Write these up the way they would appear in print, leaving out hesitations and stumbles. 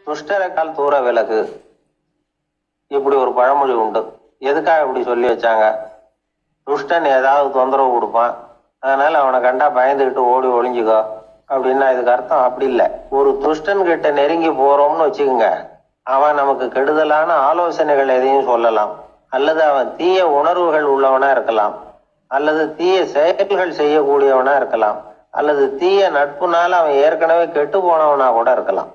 துஷ்டரைக்கால் தூர விலகு, இப்படி ஒரு பழமொழி உண்டு. எதுக்காக இப்படி சொல்லி வச்சாங்க? துஷ்டன் ஏதாவது தொந்தரவு கொடுப்பான், அதனால அவனை கண்டா பயந்துக்கிட்டு ஓடி ஒளிஞ்சுக்கோ அப்படின்னா இதுக்கு அர்த்தம் அப்படி இல்லை. ஒரு துஷ்டன் கிட்ட நெருங்கி போறோம்னு வச்சுக்கோங்க, அவன் நமக்கு கெடுதலான ஆலோசனைகள் எதையும் சொல்லலாம், அல்லது அவன் தீய உணர்வுகள் உள்ளவனா இருக்கலாம், அல்லது தீய செயல்கள் செய்யக்கூடியவனா இருக்கலாம், அல்லது தீய நட்புனால அவன் ஏற்கனவே கெட்டு போனவனா கூட இருக்கலாம்.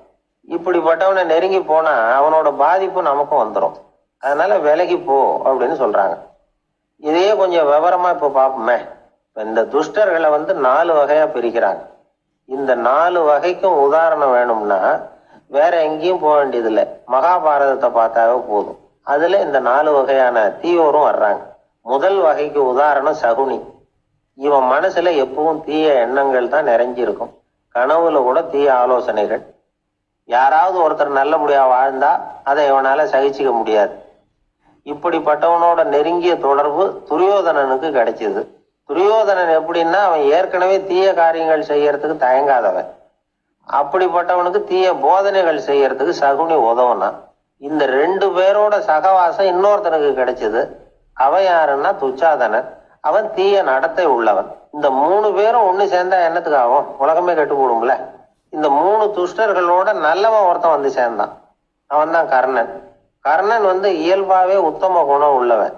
இப்படிப்பட்டவனை நெருங்கி போனா அவனோட பாதிப்பு நமக்கும் வந்துடும். அதனால விலகி போ அப்படின்னு சொல்றாங்க. இதையே கொஞ்சம் விவரமா இப்ப பார்ப்போமே. இந்த துஷ்டர்களை 4 வகையா பிரிக்கிறாங்க. இந்த 4 வகைக்கும் உதாரணம் வேணும்னா வேற எங்கேயும் போக வேண்டியதில்லை, மகாபாரதத்தை பார்த்தாவே போதும். அதுல இந்த 4 வகையான தீயோரும் வர்றாங்க. முதல் வகைக்கு உதாரணம் சகுனி. இவன் மனசுல எப்பவும் தீய எண்ணங்கள் தான் நிறைஞ்சிருக்கும். கனவுல கூட தீய ஆலோசனைகள். யாராவது ஒருத்தர் நல்லபடியா வாழ்ந்தா அதை இவனால சகிச்சுக்க முடியாது. இப்படிப்பட்டவனோட நெருங்கிய தொடர்பு துரியோதனனுக்கு கிடைச்சது. துரியோதனன் எப்படின்னா, அவன் ஏற்கனவே தீய காரியங்கள் செய்யறதுக்கு தயங்காதவன். அப்படிப்பட்டவனுக்கு தீய போதனைகள் செய்யறதுக்கு சகுனி உதவுனான். இந்த 2 பேரோட சகவாசம் இன்னொருத்தனுக்கு கிடைச்சது. அவன் யாருன்னா துச்சாதனன். அவன் தீய நடத்தை உள்ளவன். இந்த 3 பேரும் ஒண்ணு சேர்ந்தா என்னத்துக்கு ஆகும்? உலகமே கெட்டு போடும்ல. இந்த 3 துஷ்டர்களோட நல்லவன் ஒருத்தன் சேர்ந்தான். அவன் தான் கர்ணன். கர்ணன் இயல்பாவே உத்தம குணம் உள்ளவன்.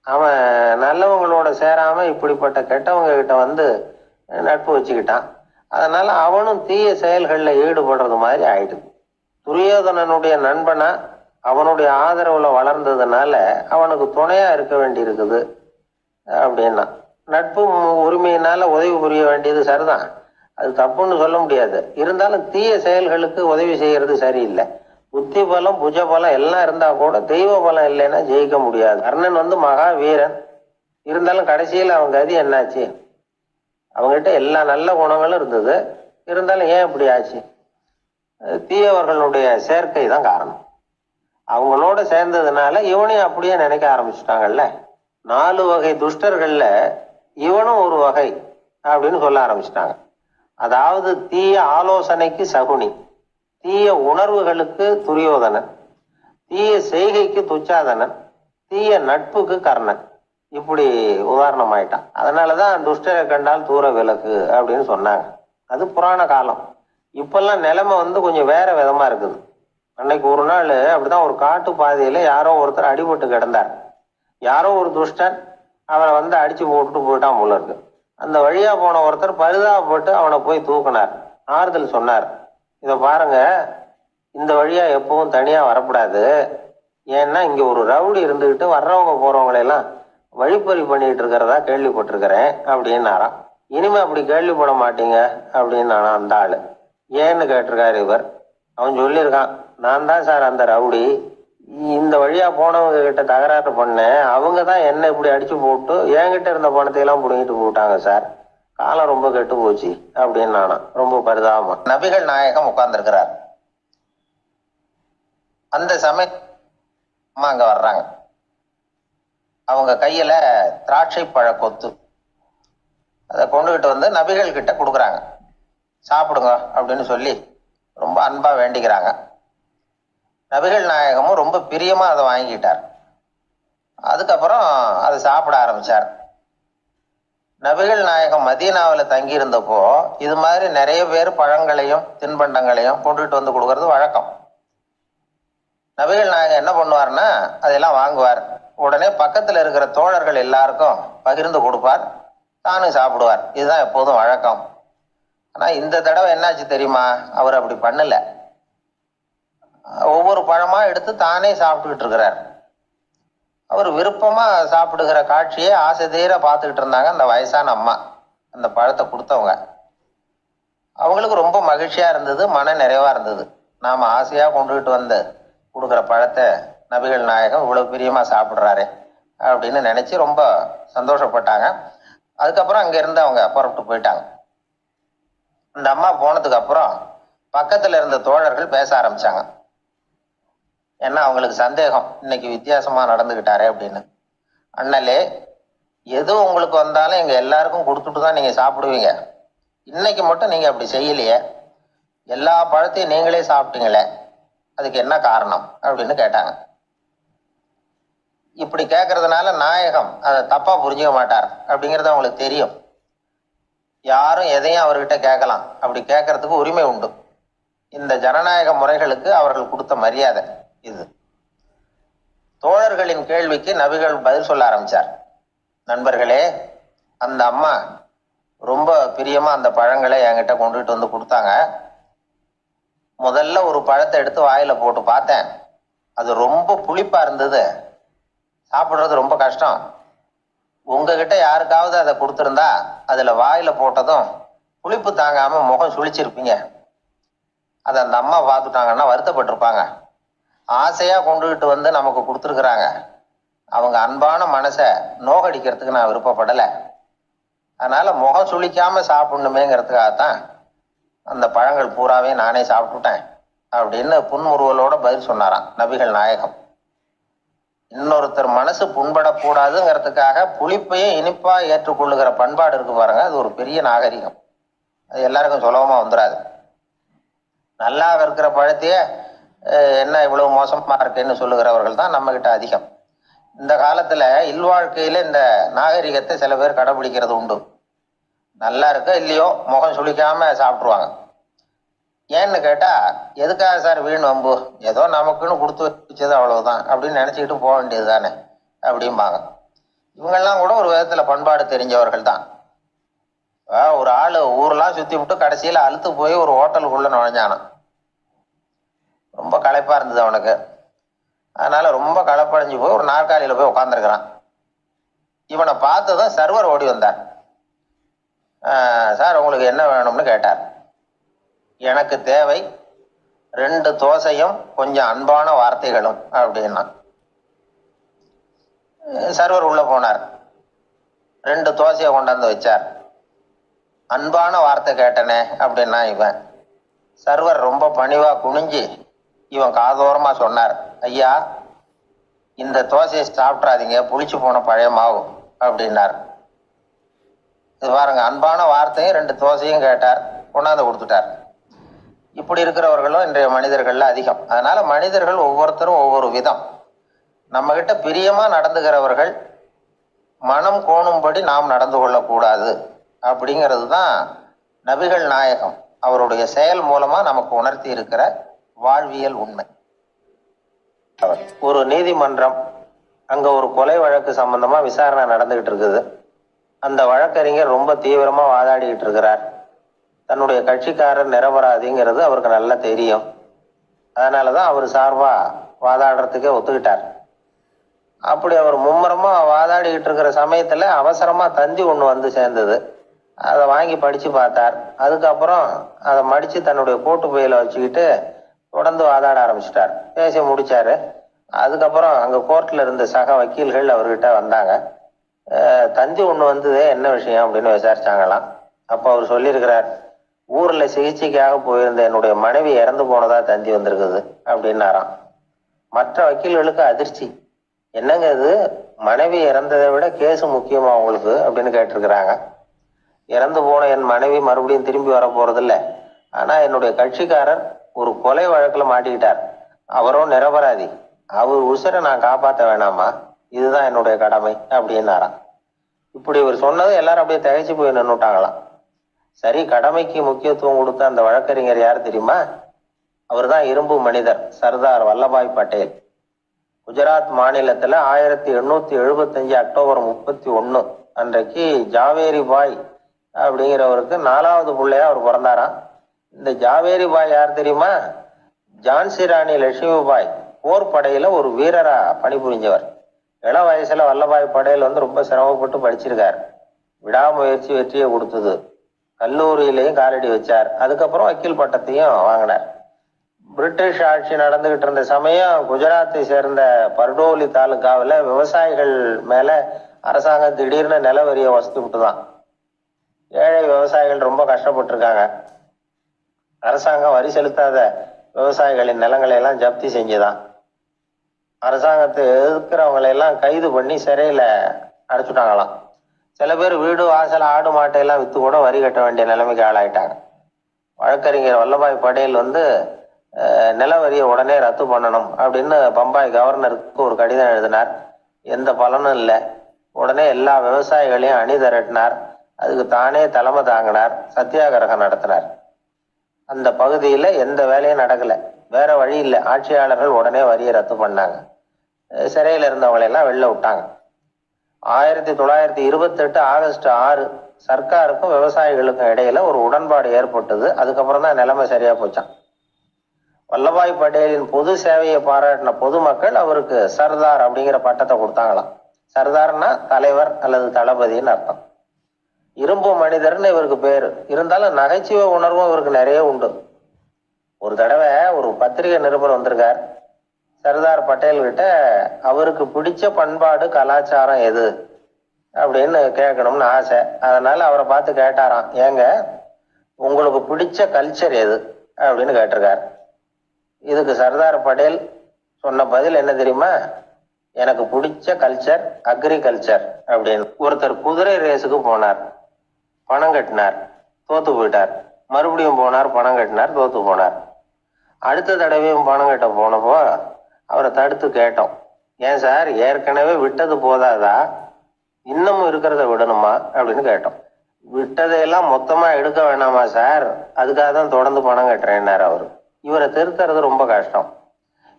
அவன் நல்லவங்களோட சேராம இப்படிப்பட்ட கெட்டவங்க கிட்ட நட்பு வச்சுக்கிட்டான். அதனால அவனும் தீய செயல்கள்ல ஈடுபடுறது மாதிரி ஆயிடுது. துரியோதனனுடைய நண்பனா அவனுடைய ஆதரவுல வளர்ந்ததுனால அவனுக்கு துணையா இருக்க வேண்டி இருக்குது அப்படின்னா. நட்பு உரிமையினால உதவி புரிய வேண்டியது சரிதான், அது தப்புன்னு சொல்ல முடியாது. இருந்தாலும் தீய செயல்களுக்கு உதவி செய்யறது சரியில்லை. புத்தி பலம் புஜ பலம் எல்லாம் இருந்தா கூட தெய்வ பலம் இல்லைன்னா ஜெயிக்க முடியாது. கர்ணன் மகா வீரன். இருந்தாலும் கடைசியில் அவன் கதி என்னாச்சு? அவங்ககிட்ட எல்லா நல்ல குணங்களும் இருந்தது, இருந்தாலும் ஏன் இப்படி ஆச்சு? தீயவர்களுடைய சேர்க்கை தான் காரணம். அவங்களோட சேர்ந்ததுனால இவனையும் அப்படியே நினைக்க ஆரம்பிச்சுட்டாங்கல்ல. 4 வகை துஷ்டர்கள்ல இவனும் ஒரு வகை அப்படின்னு சொல்ல ஆரம்பிச்சிட்டாங்க. அதாவது தீய ஆலோசனைக்கு சகுனி, தீய உணர்வுகளுக்கு துரியோதனன், தீய செய்கைக்கு துச்சாதனன், தீய நட்புக்கு கர்ணன். இப்படி உதாரணம் ஆயிட்டான். அதனாலதான் துஷ்டரை கண்டால் தூர விலக்கு அப்படின்னு சொன்னாங்க. அது புராண காலம். இப்பெல்லாம் நிலைமை கொஞ்சம் வேற விதமா இருக்குது. அன்னைக்கு ஒரு நாள் அப்படிதான் ஒரு காட்டு பாதையில யாரோ ஒருத்தர் அடிபட்டு கிடந்தார். யாரோ ஒரு துஷ்டன் அவரை அடிச்சு போட்டுட்டு போயிட்டான் போல இருக்கு. அந்த வழியா போன ஒருத்தர் பரிதாபப்பட்டு அவனை போய் தூக்கினார், ஆறுதல் சொன்னார். இதை பாருங்க, இந்த வழியா எப்பவும் தனியா வரக்கூடாது. ஏன்னா இங்க ஒரு ரவுடி இருந்துகிட்டு வர்றவங்க போறவங்களெல்லாம் வழிப்பறி பண்ணிட்டு இருக்கிறதா கேள்விப்பட்டிருக்கிறேன் அப்படின்னாராம். இனிமே அப்படி கேள்விப்பட மாட்டீங்க அப்படின்னு அந்த ஆளு. ஏன்னு கேட்டிருக்காரு இவர். அவன் சொல்லியிருக்கான், நான் தான் சார் அந்த ரவுடி. இந்த வழியா போனவங்க கிட்ட தகராறு பண்ணேன், அவங்க தான் என்ன இப்படி அடிச்சு போட்டு என்கிட்ட இருந்த பணத்தை எல்லாம் புடுங்கிட்டு போட்டாங்க சார். காலம் ரொம்ப கெட்டு போச்சு அப்படின்னு நானா ரொம்ப பரிதாபமா. நபிகள் நாயகம் உட்கார்ந்துருக்கிறார். அந்த சமயம் அங்க வர்றாங்க. அவங்க கையில திராட்சை பழ கொத்து அதை கொண்டுகிட்டு நபிகள் கிட்ட கொடுக்குறாங்க. சாப்பிடுங்க அப்படின்னு சொல்லி ரொம்ப அன்பா வேண்டிக்கிறாங்க. நபிகள் நாயகமும் ரொம்ப பிரியமா அதை வாங்கிட்டார். அதுக்கப்புறம் அதை சாப்பிட ஆரம்பிச்சார். நபிகள் நாயகம் மதீனாவில் தங்கி இருந்தப்போ இது மாதிரி நிறைய பேர் பழங்களையும் தின்பண்டங்களையும் கொண்டுட்டு கொடுக்கறது வழக்கம். நபிகள் நாயகம் என்ன பண்ணுவார்னா அதெல்லாம் வாங்குவார். உடனே பக்கத்துல இருக்கிற தோழர்கள் எல்லாருக்கும் பகிர்ந்து கொடுப்பார், தானும் சாப்பிடுவார். இதுதான் எப்போதும் வழக்கம். ஆனா இந்த தடவை என்னாச்சு தெரியுமா? அவர் அப்படி பண்ணல. ஒவ்வொரு பழமா எடுத்து தானே சாப்பிட்டுக்கிட்டு இருக்கிறார். அவர் விருப்பமா சாப்பிடுகிற காட்சியை ஆசை தீர பார்த்துக்கிட்டு இருந்தாங்க அந்த வயசான அம்மா, அந்த பழத்தை கொடுத்தவங்க. அவங்களுக்கு ரொம்ப மகிழ்ச்சியா இருந்தது, மன நிறைவா இருந்தது. நாம ஆசையா கொண்டுகிட்டு கொடுக்குற பழத்தை நபிகள் நாயகம் இவ்வளவு பிரியமா சாப்பிடுறாரு அப்படின்னு நினைச்சு ரொம்ப சந்தோஷப்பட்டாங்க. அதுக்கப்புறம் அங்க இருந்து அவங்க புறப்பட்டு போயிட்டாங்க. அந்த அம்மா போனதுக்கு அப்புறம் பக்கத்துல இருந்த தோழர்கள் பேச ஆரம்பிச்சாங்க. ஏன்னா அவங்களுக்கு சந்தேகம், இன்னைக்கு வித்தியாசமா நடந்துகிட்டாரே அப்படின்னு. அண்ணலே, எது உங்களுக்கு வந்தாலும் எங்க எல்லாருக்கும் கொடுத்துட்டு தான் நீங்க சாப்பிடுவீங்க. இன்னைக்கு மட்டும் நீங்க அப்படி செய்யலையே, எல்லா பழத்தையும் நீங்களே சாப்பிட்டீங்களே, அதுக்கு என்ன காரணம் அப்படின்னு கேட்டாங்க. இப்படி கேட்கறதுனால நாயகம் அதை தப்பா புரிஞ்சுக்க மாட்டார் அப்படிங்கிறது அவங்களுக்கு தெரியும். யாரும் எதையும் அவர்கிட்ட கேட்கலாம், அப்படி கேட்கறதுக்கு உரிமை உண்டு. இந்த ஜனநாயக முறைகளுக்கு அவர்கள் கொடுத்த மரியாதை இது. தோழர்களின் கேள்விக்கு நபிகள் பதில் சொல்ல ஆரம்பிச்சார். நண்பர்களே, அந்த அம்மா ரொம்ப பிரியமா அந்த பழங்களை என்கிட்ட கொண்டுகிட்டு வந்து கொடுத்தாங்க. முதல்ல ஒரு பழத்தை எடுத்து வாயில போட்டு பார்த்தேன். அது ரொம்ப புளிப்பா இருந்தது, சாப்பிட்றது ரொம்ப கஷ்டம். உங்ககிட்ட யாருக்காவது அதை கொடுத்துருந்தா அதுல வாயில போட்டதும் புளிப்பு தாங்காம முகம் சுழிச்சிருப்பீங்க. அதை அந்த அம்மா பார்த்துட்டாங்கன்னா வருத்தப்பட்டிருப்பாங்க. ஆசையா கொண்டுகிட்டு வந்து நமக்கு கொடுத்துருக்குறாங்க. அவங்க அன்பான மனசை நோகடிக்கிறதுக்கு நான் விருப்பப்படலை. அதனால முகம் சுளிக்காம சாப்பிடணுமேங்கிறதுக்காகத்தான் அந்த பழங்கள் பூராவே நானே சாப்பிட்டுட்டேன் அப்படின்னு புன்முறுவலோட பதில் சொன்னாராம் நபிகள் நாயகம். இன்னொருத்தர் மனசு புண்படக்கூடாதுங்கிறதுக்காக புளிப்பையும் இனிப்பா ஏற்றுக்கொள்ளுகிற பண்பாடு இருக்கு பாருங்க, அது ஒரு பெரிய நாகரிகம். அது எல்லாருக்கும் சுலபமா வந்துடாது. நல்லா இருக்கிற பழத்தையே என்ன இவ்வளவு மோசமா இருக்குன்னு சொல்லுகிறவர்கள் தான் நம்ம கிட்ட அதிகம். இந்த காலத்துல இல்வாழ்க்கையில இந்த நாகரிகத்தை சில பேர் கடைபிடிக்கிறது உண்டு. நல்லா இருக்க இல்லையோ முகம் சுளிக்காம சாப்பிட்ருவாங்க. ஏன்னு கேட்டா, எதுக்காக சார் வீண் வம்பு, ஏதோ நமக்குன்னு கொடுத்து வச்சது அவ்வளவுதான் அப்படின்னு நினைச்சுக்கிட்டு போக வேண்டியது தானே அப்படிம்பாங்க. இவங்கெல்லாம் கூட ஒரு விதத்துல பண்பாடு தெரிஞ்சவர்கள் தான். ஒரு ஆளு ஊரெல்லாம் சுத்தி விட்டு கடைசியில அழுத்து போய் ஒரு ஹோட்டலுக்குள்ள நுழைஞ்சானான். ரொம்ப களைப்பா இருந்தது அவனுக்கு. அதனால ரொம்ப களைப்படைஞ்சு போய் ஒரு நாற்காலியில போய் உட்காந்துருக்கிறான். இவனை பார்த்ததும் சர்வர் ஓடி வந்தார். சார் உங்களுக்கு என்ன வேணும்னு கேட்டார். எனக்கு தேவை 2 தோசையும் கொஞ்சம் அன்பான வார்த்தைகளும் அப்படின்னா. சர்வர் உள்ள போனார், 2 தோசையை கொண்டாந்து வச்சார். அன்பான வார்த்தை கேட்டனே அப்படின்னா இவன். சர்வர் ரொம்ப பணிவா குனிஞ்சு இவன் காதோரமா சொன்னார், ஐயா இந்த தோசையை சாப்பிட்றாதீங்க, புளிச்சு போன பழைய மாவு அப்படின்னார். இது பாருங்க, அன்பான வார்த்தையும் 2 தோசையும் கேட்டார், கொண்டாந்து கொடுத்துட்டார். இப்படி இருக்கிறவர்களும் இன்றைய மனிதர்கள்ல அதிகம். அதனால மனிதர்கள் ஒவ்வொருத்தரும் ஒவ்வொரு விதம். நம்ம கிட்ட பிரியமா நடந்துகிறவர்கள் மனம் கோணும்படி நாம் நடந்து கொள்ளக்கூடாது அப்படிங்கிறது தான் நபிகள் நாயகம் அவருடைய செயல் மூலமா நமக்கு உணர்த்தி இருக்கிற வாழ்வியல் உண்மை. ஒரு நீதிமன்றம், அங்க ஒரு கொலை வழக்கு சம்பந்தமா விசாரணை நடந்துகிட்டு இருக்குது. அந்த வழக்கறிஞர் ரொம்ப தீவிரமா வாதாடிக்கிட்டு இருக்கிறார். தன்னுடைய கட்சிக்காரர் நிரபராதிங்கிறது அவருக்கு நல்லா தெரியும். அதனாலதான் அவர் சார்பா வாதாடுறதுக்கே ஒத்துக்கிட்டார். அப்படி அவர் மும்முரமா வாதாடிக்கிட்டு இருக்கிற சமயத்துல அவசரமா தந்தி ஒண்ணு வந்து சேர்ந்தது. அதை வாங்கி படிச்சு பார்த்தார். அதுக்கப்புறம் அதை மடிச்சு தன்னுடைய கோட்டு பையில வச்சுக்கிட்டு தொடர்ந்து வாதாட ஆரம்பிச்சிட்டார். பேசி முடிச்சாரு. அதுக்கப்புறம் அங்க கோர்ட்ல இருந்த சக வக்கீல்கள் அவர்கிட்ட வந்தாங்க. தந்தி ஒண்ணு வந்தது, என்ன விஷயம் அப்படின்னு விசாரிச்சாங்களாம். அப்ப அவர் சொல்லியிருக்கிறார், ஊர்ல சிகிச்சைக்காக போயிருந்த என்னுடைய மனைவி இறந்து போனதா தந்தி வந்திருக்குது அப்படின்னாராம். மற்ற வக்கீல்களுக்கு அதிர்ச்சி. என்னங்க இது, மனைவி இறந்ததை விட கேஸ் முக்கியமா உங்களுக்கு அப்படின்னு கேட்டிருக்கிறாங்க. இறந்து போன என் மனைவி மறுபடியும் திரும்பி வர போறது இல்லை. ஆனா என்னுடைய கட்சிக்காரர் ஒரு கொலை வழக்குல மாட்டிக்கிட்டார். அவரும் நிரபராதி. அவர் உசுரை நான் காப்பாற்ற வேணாமா, இதுதான் என்னுடைய கடமை அப்படின்னாராம். இப்படி இவர் சொன்னது எல்லாரும் அப்படியே திகைச்சு போய் நின்னுட்டாங்களாம். சரி, கடமைக்கு முக்கியத்துவம் கொடுத்த அந்த வழக்கறிஞர் யார் தெரியுமா? அவர் தான் இரும்பு மனிதர் சர்தார் வல்லபாய் பட்டேல். குஜராத் மாநிலத்துல 1875 அக்டோபர் 31 அன்றைக்கு ஜாவேரி பாய் அப்படிங்கிறவருக்கு 4வது பிள்ளையா அவர் பிறந்தாராம். இந்த ஜாவேரி பாய் யார் தெரியுமா? ஜான்சி ராணி லட்சுமி பாய் போர் படையில ஒரு வீரரா பணிபுரிஞ்சவர். இளம் வயசுல வல்லபாய் பட்டேல் ரொம்ப சிரமப்பட்டு படிச்சிருக்கார். விடாமுயற்சி வெற்றியை கொடுத்தது. கல்லூரியிலையும் காலடி வச்சார். அதுக்கப்புறம் வக்கீல் பட்டத்தையும் வாங்கினார். பிரிட்டிஷ் ஆட்சி நடந்துகிட்டு இருந்த சமயம் குஜராத்தை சேர்ந்த பர்டோலி தாலுகாவில் விவசாயிகள் மேல அரசாங்கம் திடீர்னு நில வரியை வசதி விட்டுதான். ஏழை விவசாயிகள் ரொம்ப கஷ்டப்பட்டிருக்காங்க. அரசாங்கம் வரி செலுத்தாத விவசாயிகளின் நிலங்களை எல்லாம் ஜப்தி செஞ்சுதான். அரசாங்கத்தை எதிர்க்கிறவங்களை எல்லாம் கைது பண்ணி சிறையில அடைச்சுட்டாங்களாம். சில பேர் வீடு வாசல் ஆடு மாட்டையெல்லாம் வித்து கூட வரி கட்ட வேண்டிய நிலைமைக்கு ஆளாயிட்டாங்க. வழக்கறிஞர் வல்லபாய் பட்டேல் நில வரியை உடனே ரத்து பண்ணணும் அப்படின்னு பம்பாய் கவர்னருக்கு ஒரு கடிதம் எழுதினார். எந்த பலனும் இல்லை. உடனே எல்லா விவசாயிகளையும் அணி திரட்டினார். அதுக்கு தானே தலைமை தாங்கினார். சத்தியாகிரகம் நடத்தினார். அந்த பகுதியில் எந்த வேலையும் நடக்கலை. வேற வழி இல்லை. ஆட்சியாளர்கள் உடனே வரியை ரத்து பண்ணாங்க. சிறையில் இருந்தவங்களெல்லாம் வெளில விட்டாங்க. 1928 ஆகஸ்ட் 6 சர்க்காருக்கும் விவசாயிகளுக்கும் இடையில ஒரு உடன்பாடு ஏற்பட்டது. அதுக்கப்புறம் தான் நிலைமை சரியா போச்சான். வல்லபாய் பட்டேலின் பொது சேவையை பாராட்டின பொதுமக்கள் அவருக்கு சர்தார் அப்படிங்கிற பட்டத்தை கொடுத்தாங்களாம். சர்தார்னா தலைவர் அல்லது தளபதினு அர்த்தம். இரும்பு மனிதர்னு இவருக்கு பேரு. இருந்தாலும் நகைச்சுவை உணர்வும் இவருக்கு நிறைய உண்டு. ஒரு தடவை ஒரு பத்திரிகை நிருபர் வந்திருக்கார். சர்தார் பட்டேல் கிட்ட அவருக்கு பிடிச்ச பண்பாடு கலாச்சாரம் எது அப்படின்னு கேட்கணும்னு ஆசை. அதனால அவரை பார்த்து கேட்டாராம், ஏங்க உங்களுக்கு பிடிச்ச கல்ச்சர் எது அப்படின்னு கேட்டிருக்கார். இதுக்கு சர்தார் பட்டேல் சொன்ன பதில் என்ன தெரியுமா? எனக்கு பிடிச்ச கல்ச்சர் அக்ரிகல்ச்சர் அப்படின்னு. ஒருத்தர் குதிரை ரேஸுக்கு போனார், பணம் கட்டினார், தோத்து போயிட்டார். மறுபடியும் போனார், பணம் கட்டினார், தோத்து போனார். அடுத்த தடவையும் பணம் கட்ட போனப்போ அவரை தடுத்து கேட்டோம், ஏன் சார் ஏற்கனவே விட்டது போதாதா, இன்னமும் இருக்கிறத விடணுமா அப்படின்னு கேட்டோம். விட்டதையெல்லாம் மொத்தமா எடுக்க வேணாமா சார், அதுக்காக தான் தொடர்ந்து பணம் கட்டுறேன்னார் அவரு. இவரை திருத்துறது ரொம்ப கஷ்டம்.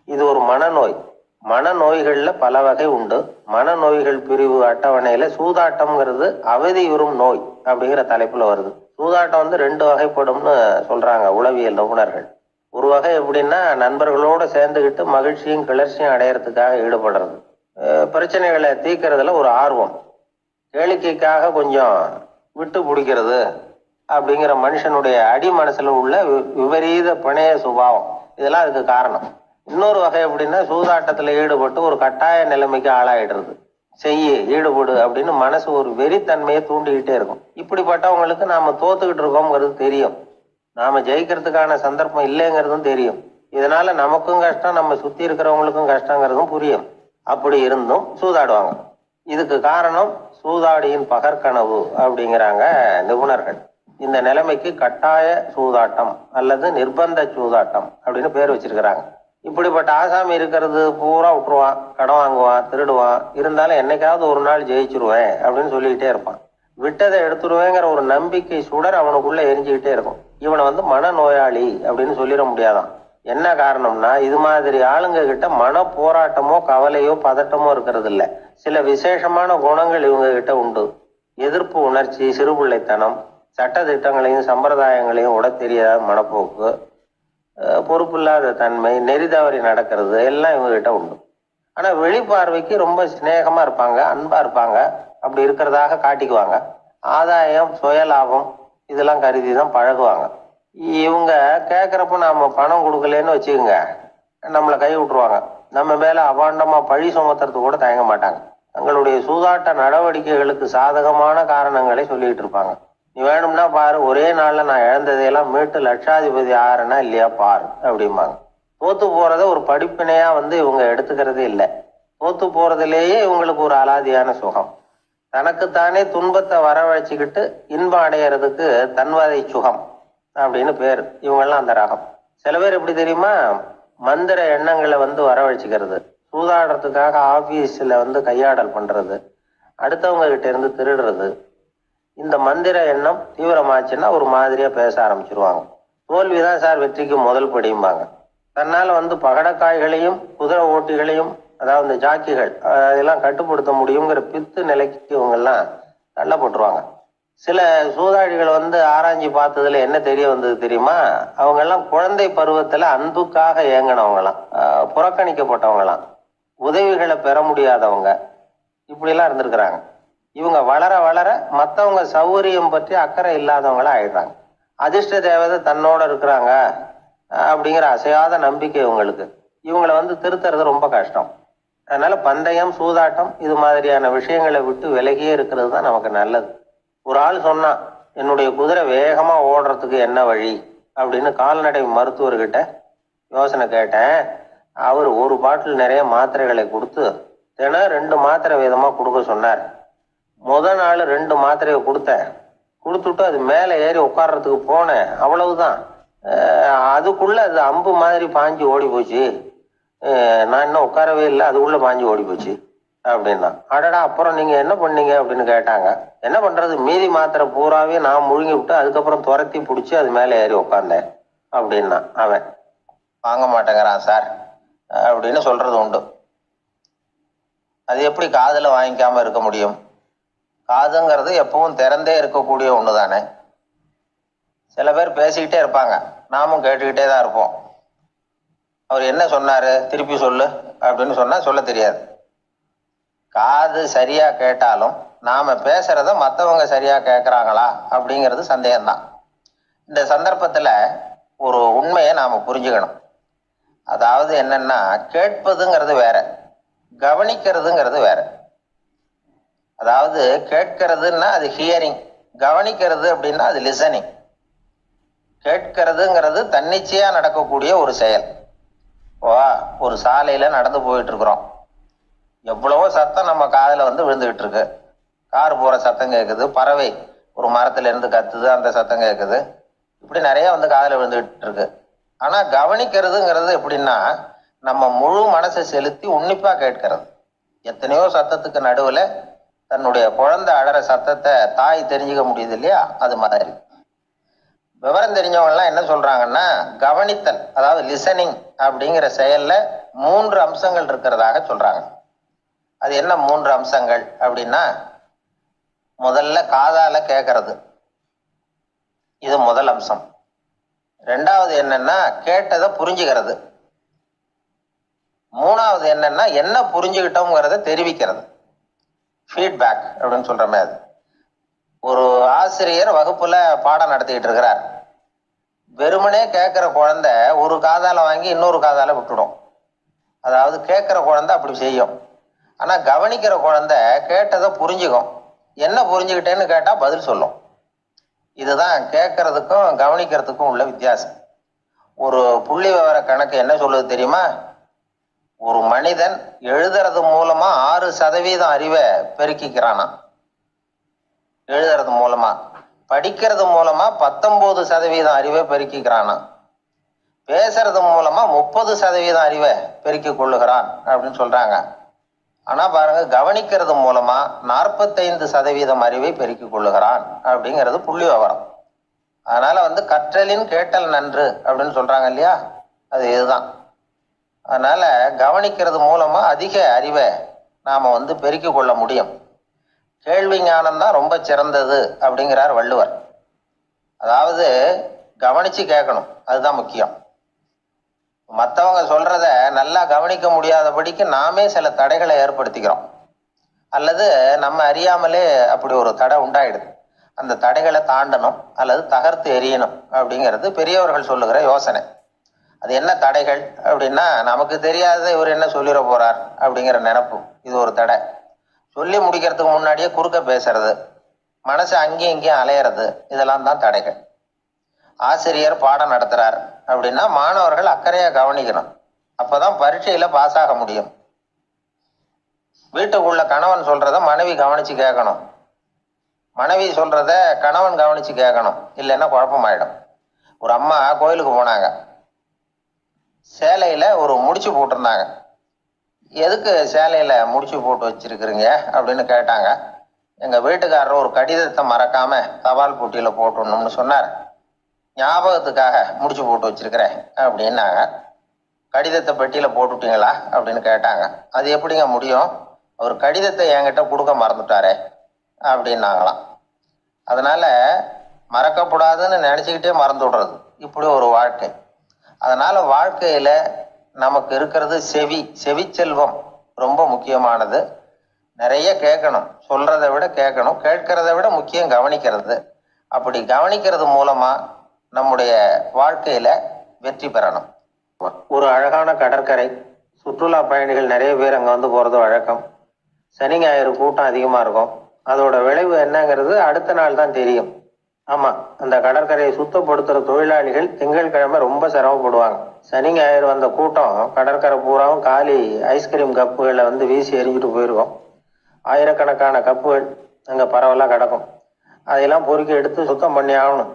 இது ஒரு மனநோய். மனநோய்கள்ல பல வகை உண்டு. மனநோய்கள் பிரிவு அட்டவணையில சூதாட்டம்ங்கிறது அவதியுறும் நோய் அப்படிங்கிற தலைப்புல வருது. சூதாட்டம் 2 வகைப்படும்னு சொல்றாங்க உளவியல் நிபுணர்கள். ஒரு வகை எப்படின்னா, நண்பர்களோடு சேர்ந்துக்கிட்டு மகிழ்ச்சியும் கிளர்ச்சியும் அடையறதுக்காக ஈடுபடுறது. பிரச்சனைகளை தீர்க்கறதுல ஒரு ஆர்வம். கேளிக்கைக்காக கொஞ்சம் விட்டு பிடிக்கிறது அப்படிங்கிற மனுஷனுடைய அடி மனசுல உள்ள விபரீத பிணைய சுபாவம், இதெல்லாம் அதுக்கு காரணம். இன்னொரு வகை எப்படின்னா, சூதாட்டத்துல ஈடுபட்டு ஒரு கட்டாய நிலைமைக்கு ஆளாயிடுறது. ஈடுபடு அப்படின்னு மனசு ஒரு வெறித்தன்மையை தூண்டிக்கிட்டே இருக்கும். இப்படிப்பட்டவங்களுக்கு நாம தோத்துக்கிட்டு இருக்கோம்ங்கிறது தெரியும். நாம ஜெயிக்கிறதுக்கான சந்தர்ப்பம் இல்லைங்கிறதும் தெரியும். இதனால நமக்கும் கஷ்டம், நம்ம சுத்தி இருக்கிறவங்களுக்கும் கஷ்டங்கிறதும் புரியும். அப்படி இருந்தும் சூதாடுவாங்க. இதுக்கு காரணம் சூதாடியின் பகற்கனவு அப்படிங்கிறாங்க நிபுணர்கள். இந்த நிலைமைக்கு கட்டாய சூதாட்டம் அல்லது நிர்பந்த சூதாட்டம் அப்படின்னு பேர் வச்சிருக்கிறாங்க. இப்படிப்பட்ட ஆசாமி இருக்கிறது பூரா விட்டுருவான், கடன் வாங்குவான், திருடுவான். இருந்தாலும் என்னைக்காவது ஒரு நாள் ஜெயிச்சிருவேன் அப்படின்னு சொல்லிக்கிட்டே இருப்பான். விட்டதை எடுத்துருவேங்கிற ஒரு நம்பிக்கை சுடர் அவனுக்குள்ள எரிஞ்சுக்கிட்டே இருக்கும். இவனை மனநோயாளி அப்படின்னு சொல்லிட முடியாதான். என்ன காரணம்னா, இது மாதிரி ஆளுங்க கிட்ட மன போராட்டமோ கவலையோ பதட்டமோ இருக்கிறது இல்லை. சில விசேஷமான குணங்கள் இவங்க கிட்ட உண்டு. எதிர்ப்பு உணர்ச்சி, சிறுபிள்ளைத்தனம், சட்ட திட்டங்களையும் சம்பிரதாயங்களையும் உட தெரியாத மனப்போக்கு, பொறுப்பில்லாத தன்மை, நெறிதவறி நடக்கிறது எல்லாம் இவங்க கிட்ட உண்டு. ஆனா வெளிப்பார்வைக்கு ரொம்ப சிநேகமா இருப்பாங்க, அன்பா இருப்பாங்க. அப்படி இருக்கிறதாக காட்டிக்குவாங்க. ஆதாயம், சுயலாபம் இதெல்லாம் கருதி தான் பழகுவாங்க. இவங்க கேட்குறப்ப நாம பணம் கொடுக்கலன்னு வச்சுக்கோங்க, நம்மளை கை விட்டுருவாங்க. நம்ம மேல அபாண்டமா பழி சுமத்துறது கூட தயங்க மாட்டாங்க. தங்களுடைய சூதாட்ட நடவடிக்கைகளுக்கு சாதகமான காரணங்களை சொல்லிட்டு இருப்பாங்க. நீ வேணும்னா பாரு, ஒரே நாள்ல நான் இழந்ததையெல்லாம் மீட்டு லட்சாதிபதி ஆறேன்னா இல்லையா பாரு அப்படிம்பாங்க. தோத்து போறத ஒரு படிப்பினையா இவங்க எடுத்துக்கிறதே இல்லை. தோத்து போறதுலேயே இவங்களுக்கு ஒரு அலாதியான சுகம். தனக்குத்தானே துன்பத்தை வரவழைச்சிக்கிட்டு இன்பம் அடையிறதுக்கு தன்வதை சுகம் அப்படின்னு பேர். இவங்கெல்லாம் அந்த ரகம். சில பேர் எப்படி தெரியுமா, மந்திர எண்ணங்களை வரவழைச்சிக்கிறது, சூதாடுறதுக்காக ஆபீஸ்ல கையாடல் பண்றது, அடுத்தவங்க கிட்ட இருந்து திருடுறது. இந்த மந்திர எண்ணம் தீவிரமாச்சுன்னா ஒரு மாதிரியா பேச ஆரம்பிச்சிருவாங்க. தோல்விதான் சார் வெற்றிக்கு முதல் படியும்பாங்க. தன்னால பகடக்காய்களையும் குதிரை ஓட்டிகளையும், அதாவது இந்த ஜாக்கிகள், அதெல்லாம் கட்டுப்படுத்த முடியுங்கிற பித்து நிலைக்கு இவங்கெல்லாம் தள்ளப்பட்டுருவாங்க. சில சூதாடிகள் ஆராய்ச்சி பார்த்ததுல என்ன தெரிய வந்தது தெரியுமா, அவங்க எல்லாம் குழந்தை பருவத்துல அன்புக்காக ஏங்கினவங்களாம், புறக்கணிக்கப்பட்டவங்களாம், உதவிகளை பெற முடியாதவங்க, இப்படி எல்லாம் இருந்திருக்கிறாங்க. இவங்க வளர வளர மற்றவங்க சௌகரியம் பற்றி அக்கறை இல்லாதவங்களா ஆயிடுறாங்க. அதிர்ஷ்ட தேவதை தன்னோட இருக்கிறாங்க அப்படிங்கிற அசையாத நம்பிக்கை இவங்களுக்கு. இவங்களை திருத்துறது ரொம்ப கஷ்டம். அதனால பந்தயம், சூதாட்டம் இது மாதிரியான விஷயங்களை விட்டு விலகியே இருக்கிறது தான் நமக்கு நல்லது. ஒரு ஆள் சொன்னான், என்னுடைய குதிரை வேகமா ஓடுறதுக்கு என்ன வழி அப்படின்னு கால்நடை மருத்துவர்கிட்ட யோசனை கேட்டேன். அவர் ஒரு பாட்டில் நிறைய மாத்திரைகளை கொடுத்து தினம் 2 மாத்திரை விதமா கொடுக்க சொன்னார். முதல் நாள் 2 மாத்திரையை கொடுத்தேன். கொடுத்துட்டு அது மேலே ஏறி உட்கார்றதுக்கு போனேன். அவ்வளவுதான், அதுக்குள்ள அது அம்பு மாதிரி பாஞ்சு ஓடி போச்சு. நான் இன்னும் உட்காரவே இல்லை, அதுக்குள்ள பாஞ்சு ஓடி போச்சு அப்படின்னா. அடடா, அப்புறம் நீங்க என்ன பண்ணீங்க அப்படின்னு கேட்டாங்க. என்ன பண்றது, மீதி மாத்திரை பூராவே நான் முழுங்கி விட்டு அதுக்கப்புறம் துரத்தி பிடிச்சி அது மேலே ஏறி உட்காந்தேன் அப்படின்னா. அவன் வாங்க மாட்டேங்கிறான் சார் அப்படின்னு சொல்றது உண்டு. அது எப்படி காதுல வாங்கிக்காம இருக்க முடியும்? காதுங்கிறது எப்பவும் திறந்தே இருக்கக்கூடிய ஒண்ணு தானே. சில பேர் பேசிக்கிட்டே இருப்பாங்க, நாமும் கேட்டுக்கிட்டே தான் இருப்போம். அவர் என்ன சொன்னாரு திருப்பி சொல்லு அப்படின்னு சொன்னா சொல்ல தெரியாது. காது சரியா கேட்டாலும் நாம பேசுறத மற்றவங்க சரியா கேட்கறாங்களா அப்படிங்கிறது சந்தேகம்தான். இந்த சந்தர்ப்பத்துல ஒரு உண்மையை நாம புரிஞ்சுக்கணும். அதாவது என்னன்னா, கேட்பதுங்கிறது வேற, கவனிக்கிறதுங்கிறது வேற. அதாவது கேட்கறதுன்னா அது ஹியரிங், கவனிக்கிறது அப்படின்னா அது லிசனிங். கேட்கறதுங்கிறது தன்னிச்சையா நடக்கக்கூடிய ஒரு செயல். ஒரு சாலையில நடந்து போயிட்டு இருக்கிறோம், எவ்வளவோ சத்தம் நம்ம காதுல விழுந்துகிட்டு இருக்கு. கார் போற சத்தம் கேட்குது, பறவை ஒரு மரத்துல இருந்து கத்துது, அந்த சத்தம் கேட்குது. இப்படி நிறைய காதுல விழுந்துகிட்டு இருக்கு. ஆனா கவனிக்கிறதுங்கிறது எப்படின்னா, நம்ம முழு மனசை செலுத்தி உன்னிப்பா கேட்கிறது. எத்தனையோ சத்தத்துக்கு நடுவுல தன்னுடைய குழந்தை அழற சத்தத்தை தாய் தெரிஞ்சுக்க முடியுது இல்லையா, அது மாதிரி. விவரம் தெரிஞ்சவங்க எல்லாம் என்ன சொல்றாங்கன்னா, கவனித்தல் அதாவது லிசனிங் அப்படிங்கிற செயல்ல 3 அம்சங்கள் இருக்கிறதாக சொல்றாங்க. அது என்ன 3 அம்சங்கள் அப்படின்னா, முதல்ல காதால கேட்கறது, இது முதல் அம்சம். ரெண்டாவது என்னன்னா கேட்டதை புரிஞ்சுக்கிறது. மூணாவது என்னன்னா என்ன புரிஞ்சுக்கிட்டோங்கிறத தெரிவிக்கிறது, ஃபீட்பேக் அப்படின்னு சொல்ற மாதிரி. ஒரு ஆசிரியர் வகுப்புல பாடம் நடத்திக்கிட்டு இருக்கிறார். வெறுமனே கேட்கிற குழந்தை ஒரு காதால வாங்கி இன்னொரு காதால விட்டுடும். அதாவது கேட்கிற குழந்தை அப்படி செய்யும். ஆனா கவனிக்கிற குழந்தை கேட்டதை புரிஞ்சுக்கும். என்ன புரிஞ்சுக்கிட்டேன்னு கேட்டா பதில் சொல்லும். இதுதான் கேட்கறதுக்கும் கவனிக்கிறதுக்கும் உள்ள வித்தியாசம். ஒரு புள்ளி விவர கணக்கு என்ன சொல்லுது தெரியுமா? ஒரு மனிதன் எழுதுறது மூலமா 6% அறிவை பெருக்கிக்கிறானா, எழுதுறது மூலமா. படிக்கிறது மூலமா 19% அறிவை பெருக்கிக்கிறானா. பேசுறது மூலமா 30% அறிவை பெருக்கிக் கொள்ளுகிறான் அப்படின்னு சொல்றாங்க. ஆனா பாருங்க, கவனிக்கிறது மூலமா 45% அறிவை பெருக்கிக் கொள்ளுகிறான் அப்படிங்கிறது புள்ளி விவரம். அதனால கற்றலின் கேட்டல் நன்று அப்படின்னு சொல்றாங்க இல்லையா, அது இதுதான். அதனால கவனிக்கிறது மூலமா அதிக அறிவை நாம பெருக்கிக் கொள்ள முடியும். கேள்வி ஞானம் தான் ரொம்ப சிறந்தது அப்படிங்கிறார் வள்ளுவர். அதாவது கவனிச்சு கேட்கணும், அதுதான் முக்கியம். மற்றவங்க சொல்றத நல்லா கவனிக்க முடியாதபடிக்கு நாமே சில தடைகளை ஏற்படுத்திக்கிறோம், அல்லது நம்ம அறியாமலே அப்படி ஒரு தடை உண்டாயிடுது. அந்த தடைகளை தாண்டணும் அல்லது தகர்த்து எறியணும் அப்படிங்கிறது பெரியவர்கள் சொல்லுகிற யோசனை. அது என்ன தடைகள் அப்படின்னா, நமக்கு தெரியாத இவர் என்ன சொல்லிட போறார் அப்படிங்கிற நினைப்பு, இது ஒரு தடை. சொல்லி முடிக்கிறதுக்கு முன்னாடியே குறுக்க பேசுறது, மனசு அங்கேயும் இங்கேயும் அலையிறது, இதெல்லாம் தான் தடைகள். ஆசிரியர் பாடம் நடத்துறார் அப்படின்னா மாணவர்கள் அக்கறையா கவனிக்கணும், அப்பதான் பரீட்சையில பாஸ் ஆக முடியும். வீட்டுக்குள்ள கணவன் சொல்றத மனைவி கவனிச்சு கேட்கணும், மனைவி சொல்றத கணவன் கவனிச்சு கேட்கணும், இல்லைன்னா குழப்பமாயிடும். ஒரு அம்மா கோயிலுக்கு போனாங்க, சேலையில ஒரு முடிச்சு போட்டிருந்தாங்க. எதுக்கு சேலையில முடிச்சு போட்டு வச்சிருக்கிறீங்க அப்படின்னு கேட்டாங்க. எங்க வீட்டுக்காரர் ஒரு கடிதத்தை மறக்காம தபால் போட்டியில போட்டுடணும்னு சொன்னார், ஞாபகத்துக்காக முடிச்சு போட்டு வச்சிருக்கிறேன் அப்படின்னாங்க. கடிதத்தை பெட்டியில போட்டுட்டீங்களா அப்படின்னு கேட்டாங்க. அது எப்படிங்க முடியும், அவர் கடிதத்தை என்கிட்ட கொடுக்க மறந்துட்டாரே அப்படின்னாங்களாம். அதனால மறக்கப்படாதுன்னு நினைச்சுக்கிட்டே மறந்து விடுறது, இப்படி ஒரு வாழ்க்கை. அதனால வாழ்க்கையில நமக்கு இருக்கிறது செவிச்செல்வம் ரொம்ப முக்கியமானது. நிறைய கேட்கணும், சொல்றதை விட கேட்கணும், கேட்கறதை விட முக்கியம் கவனிக்கிறது. அப்படி கவனிக்கிறது மூலமா நம்முடைய வாழ்க்கையில வெற்றி பெறணும். ஒரு அழகான கடற்கரை, சுற்றுலா பயணிகள் நிறைய பேர் அங்க போறது வழக்கம். சனி ஞாயிறு கூட்டம் அதிகமா இருக்கும். அதோட விளைவு என்னங்கிறது அடுத்த நாள் தான் தெரியும். ஆமா, அந்த கடற்கரையை சுத்தப்படுத்துற தொழிலாளிகள் திங்கட்கிழமை ரொம்ப சிரமப்படுவாங்க. சனி ஞாயிறு வந்த கூட்டம் கடற்கரை பூராவும் காலி ஐஸ்கிரீம் கப்புகளை வீசி எரிஞ்சுட்டு போயிருக்கோம். ஆயிரக்கணக்கான கப்புகள் அங்க பரவலா கிடக்கும். அதையெல்லாம் பொறுக்கி எடுத்து சுத்தம் பண்ணி ஆகணும்.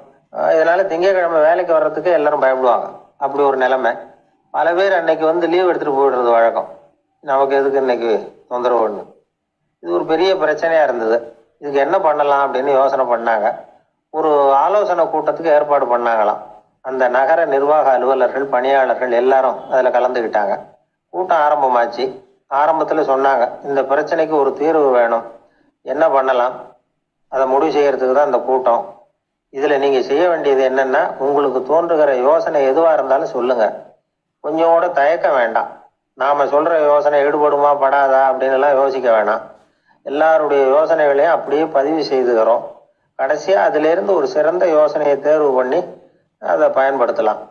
இதனால திங்கட்கிழமை வேலைக்கு வர்றதுக்கு எல்லாரும் பயப்படுவாங்க. அப்படி ஒரு நிலைமை. பல பேர் அன்னைக்கு வந்து லீவ் எடுத்துட்டு போயிடுறது வழக்கம். நமக்கு எதுக்கு இன்னைக்கு தொந்தரவுன்னு. இது ஒரு பெரிய பிரச்சனையா இருந்தது. இதுக்கு என்ன பண்ணலாம் அப்படின்னு யோசனை பண்ணாங்க. ஒரு ஆலோசனை கூட்டத்துக்கு ஏற்பாடு பண்ணாங்களாம். அந்த நகர நிர்வாக அலுவலர்கள், பணியாளர்கள் எல்லாரும் அதில் கலந்துக்கிட்டாங்க. கூட்டம் ஆரம்பமாச்சு. ஆரம்பத்தில் சொன்னாங்க, இந்த பிரச்சனைக்கு ஒரு தீர்வு வேணும், என்ன பண்ணலாம், அதை முடிவு செய்யறதுக்கு தான் இந்த கூட்டம். இதில் நீங்கள் செய்ய வேண்டியது என்னென்னா, உங்களுக்கு தோன்றுகிற யோசனை எதுவாக இருந்தாலும் சொல்லுங்கள். கொஞ்சம் கூட தயக்கம் வேண்டாம். நாம் சொல்கிற யோசனை ஈடுபடுமா படாதா அப்படின்லாம் யோசிக்க வேணாம். எல்லாருடைய யோசனைகளையும் அப்படியே பதிவு செய்துக்கிறோம். கடைசியாக அதிலிருந்து ஒரு சிறந்த யோசனையை தேர்வு பண்ணி அதை பயன்படுத்தலாம்.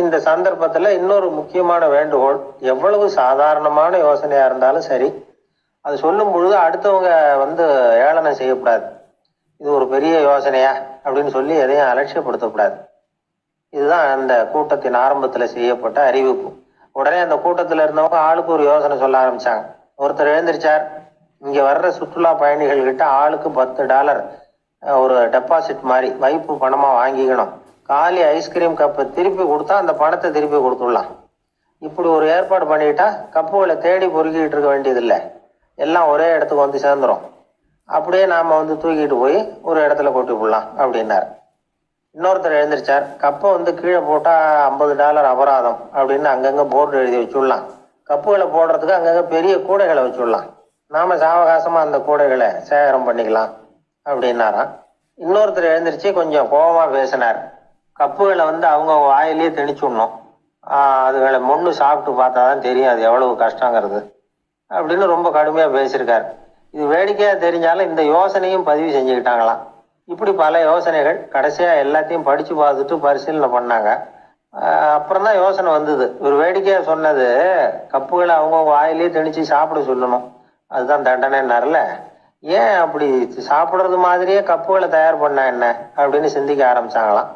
இந்த சந்தர்ப்பத்தில் இன்னொரு முக்கியமான வேண்டுகோள், எவ்வளவு சாதாரணமான யோசனையாக இருந்தாலும் சரி, அது சொல்லும் பொழுது அடுத்தவங்க வந்து ஏளனம் செய்யக்கூடாது. இது ஒரு பெரிய யோசனையா அப்படின்னு சொல்லி எதையும் அலட்சியப்படுத்தக்கூடாது. இதுதான் அந்த கூட்டத்தின் ஆரம்பத்தில் செய்யப்பட்ட அறிவிப்பு. உடனே அந்த கூட்டத்தில் இருந்தவங்க ஆளுக்கு ஒரு யோசனை சொல்ல ஆரம்பிச்சாங்க. ஒருத்தர் எழுந்திரிச்சார், இங்கே வர்ற சுற்றுலா பயணிகள் கிட்ட ஆளுக்கு $10 ஒரு டெபாசிட் மாதிரி வைப்பு பணமாக வாங்கிக்கணும். காலி ஐஸ்கிரீம் கப்பை திருப்பி கொடுத்தா அந்த பணத்தை திருப்பி கொடுத்துடலாம். இப்படி ஒரு ஏற்பாடு பண்ணிக்கிட்டா கப்புகளை தேடி பொறுக்கிட்டு இருக்க வேண்டியதில்லை, எல்லாம் ஒரே இடத்துக்கு வந்து சேர்ந்துடும். அப்படியே நாம் வந்து தூக்கிட்டு போய் ஒரு இடத்துல கொட்டி போடலாம் அப்படின்னார். இன்னொருத்தர் எழுந்திரிச்சார், கப்பை வந்து கீழே போட்டால் $50 அபராதம் அப்படின்னு அங்கங்கே போர்டு எழுதி வச்சுடலாம். கப்புகளை போடுறதுக்கு அங்கங்கே பெரிய கூடைகளை வச்சுடலாம். நாம் சாவகாசமாக அந்த கூடைகளை சேகரம் பண்ணிக்கலாம் அப்படின்னாராம். இன்னொருத்தர் எழுந்திரிச்சு கொஞ்சம் கோபமாக பேசினார். கப்புகளை வந்து அவங்க வாயிலேயே திணிச்சுடணும், அதுகளை மொன்று சாப்பிட்டு பார்த்தா தான் தெரியும் அது எவ்வளவு கஷ்டங்கிறது அப்படின்னு ரொம்ப கடுமையாக பேசியிருக்கார். இது வேடிக்கையாக தெரிஞ்சாலும் இந்த யோசனையும் பதிவு செஞ்சுக்கிட்டாங்களாம். இப்படி பல யோசனைகள். கடைசியாக எல்லாத்தையும் படித்து பார்த்துட்டு பரிசீலனை பண்ணாங்க. அப்புறம் தான் யோசனை வந்தது. ஒரு வேடிக்கையாக சொன்னது, கப்புகளை அவங்கவுங்க வாயிலேயே திணிச்சு சாப்பிட சொல்லணும், அதுதான் தண்டனைன்னார்ல. ஏன் அப்படி சாப்பிட்றது மாதிரியே கப்புகளை தயார் பண்ண என்ன அப்படின்னு சிந்திக்க ஆரம்பிச்சாங்களாம்.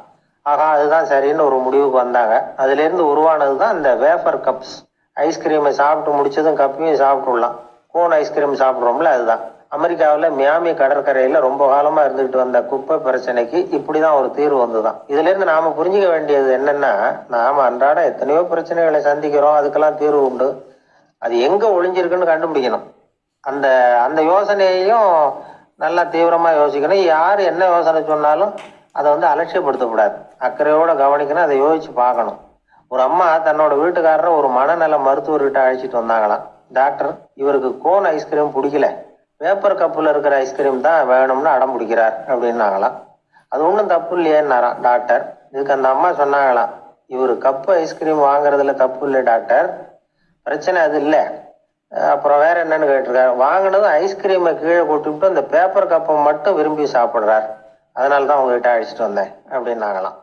ஆகா, அதுதான் சரின்னு ஒரு முடிவுக்கு வந்தாங்க. அதுலேருந்து உருவானது தான் இந்த வேஃபர் கப்ஸ். ஐஸ்கிரீமை சாப்பிட்டு முடிச்சதும் கப்பையும் சாப்பிட்டுடலாம். கோன் ஐஸ்கிரீம் சாப்பிட்றோம்ல, அதுதான். அமெரிக்காவில் மியாமி கடற்கரையில் ரொம்ப காலமாக இருந்துகிட்டு வந்த குப்பை பிரச்சனைக்கு இப்படி தான் ஒரு தீர்வு வந்துதான். இதுலேருந்து நாம் புரிஞ்சிக்க வேண்டியது என்னென்னா, நாம் அன்றாட எத்தனையோ பிரச்சனைகளை சந்திக்கிறோம், அதுக்கெல்லாம் தீர்வு உண்டு. அது எங்கே ஒளிஞ்சிருக்குன்னு கண்டுபிடிக்கணும். அந்த அந்த யோசனையையும் நல்லா தீவிரமாக யோசிக்கணும். யார் என்ன யோசனை சொன்னாலும் அதை வந்து அலட்சியப்படுத்தக்கூடாது, அக்கறையோடு கவனிக்கணும், அதை யோசித்து பார்க்கணும். ஒரு அம்மா தன்னோட வீட்டுக்காரரை ஒரு மனநல மருத்துவர்கிட்ட அழைச்சிட்டு வந்தாங்களாம். டாக்டர், இவருக்கு கோன் ஐஸ்கிரீம் பிடிக்கல, பேப்பர் கப்பில் இருக்கிற ஐஸ்கிரீம் தான் வேணும்னு அடம் பிடிக்கிறார் அப்படின்னாங்களாம். அது ஒன்றும் தப்பு இல்லையேன்னாராம் டாக்டர். இதுக்கு அந்த அம்மா சொன்னாங்களாம், இவர் கப்பு ஐஸ்கிரீம் வாங்குறதுல தப்பு இல்லை டாக்டர், பிரச்சனை அது இல்லை. அப்புறம் வேற என்னன்னு கேட்டிருக்காரு. வாங்கினதும் ஐஸ்கிரீமை கீழே கொட்டிவிட்டு அந்த பேப்பர் கப்பை மட்டும் விரும்பி சாப்பிட்றார், அதனால தான் உங்ககிட்ட அழைச்சிட்டு வந்தேன் அப்படின்னாங்களாம்.